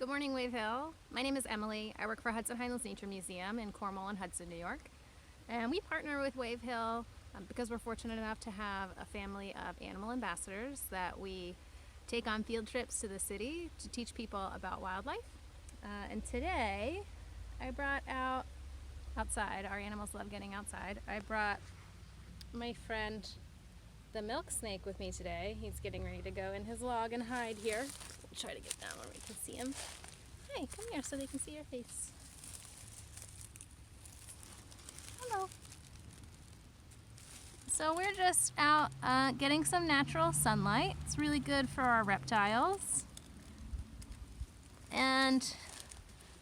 Good morning, Wave Hill. My name is Emily. I work for Hudson Highlands Nature Museum in Cornwall and Hudson, New York. And we partner with Wave Hill because we're fortunate enough to have a family of animal ambassadors that we take on field trips to the city to teach people about wildlife. And today I brought outside, our animals love getting outside, I brought my friend the milk snake with me today. He's getting ready to go in his log and hide here. We'll try to get down where we can see him. Hi, come here so they can see your face. Hello. So we're just out getting some natural sunlight. It's really good for our reptiles. And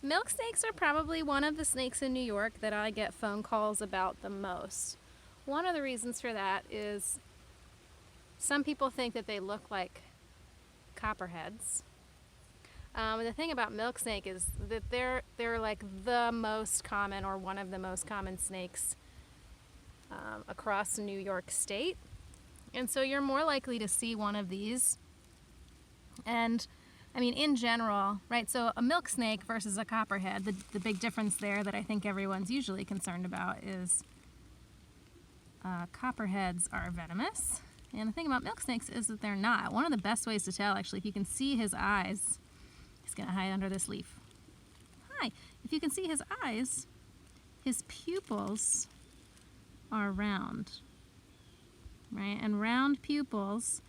milk snakes are probably one of the snakes in New York that I get phone calls about the most. One of the reasons for that is some people think that they look like copperheads. The thing about milk snake is that they're like the most common, or one of the most common snakes across New York State. And so you're more likely to see one of these. And I mean, in general, right, so a milk snake versus a copperhead, the big difference there that I think everyone's usually concerned about is copperheads are venomous. And the thing about milk snakes is that they're not. One of the best ways to tell, actually, if you can see his eyes, he's gonna hide under this leaf. Hi, if you can see his eyes, his pupils are round, right? And round pupils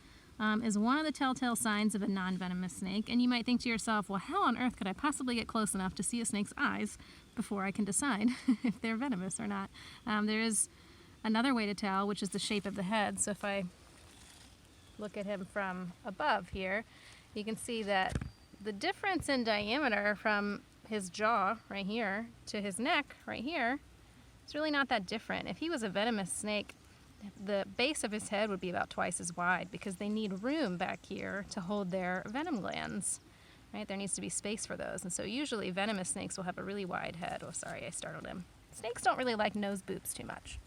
is one of the telltale signs of a non-venomous snake. And you might think to yourself, well, how on earth could I possibly get close enough to see a snake's eyes before I can decide if they're venomous or not? There is another way to tell, which is the shape of the head. So if I look at him from above here, you can see that the difference in diameter from his jaw right here to his neck right here is really not that different. If he was a venomous snake, the base of his head would be about twice as wide because they need room back here to hold their venom glands, right? There needs to be space for those. And so usually venomous snakes will have a really wide head. Oh, sorry, I startled him. Snakes don't really like nose boops too much.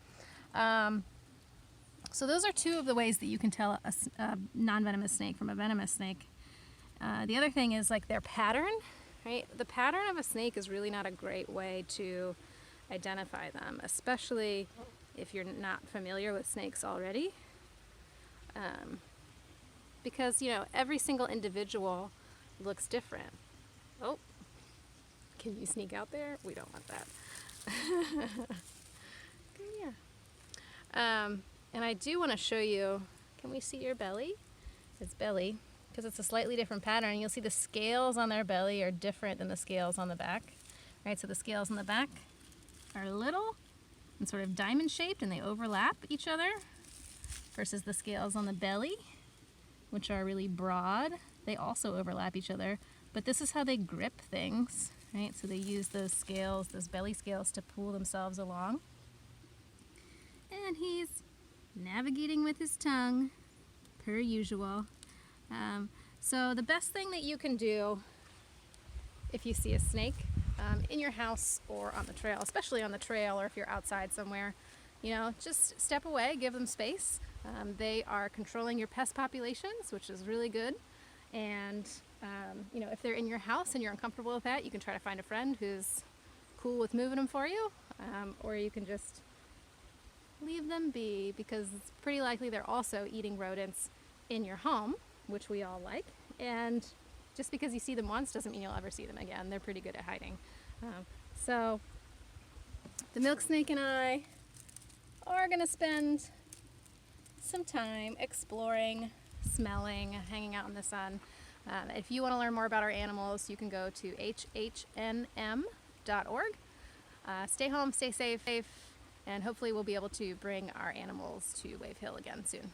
So those are two of the ways that you can tell a non-venomous snake from a venomous snake. The other thing is like their pattern, right? The pattern of a snake is really not a great way to identify them, especially if you're not familiar with snakes already. Because, you know, every single individual looks different. Oh, can you sneak out there? We don't want that. Yeah. And I do want to show you, can we see your belly? His belly, because it's a slightly different pattern. You'll see the scales on their belly are different than the scales on the back, right? So the scales on the back are little and sort of diamond shaped and they overlap each other, versus the scales on the belly, which are really broad. They also overlap each other, but this is how they grip things, right? So they use those scales, those belly scales, to pull themselves along. And he's navigating with his tongue, per usual. So the best thing that you can do if you see a snake in your house or on the trail, especially on the trail or if you're outside somewhere, you know, just step away, give them space. They are controlling your pest populations, which is really good. And you know, if they're in your house and you're uncomfortable with that, you can try to find a friend who's cool with moving them for you, or you can just leave them be, because it's pretty likely they're also eating rodents in your home, which we all like. And just because you see them once doesn't mean you'll ever see them again. They're pretty good at hiding. So the milk snake and I are going to spend some time exploring, smelling, hanging out in the sun. If you want to learn more about our animals, you can go to hhnm.org. Stay home, stay safe, and hopefully we'll be able to bring our animals to Wave Hill again soon.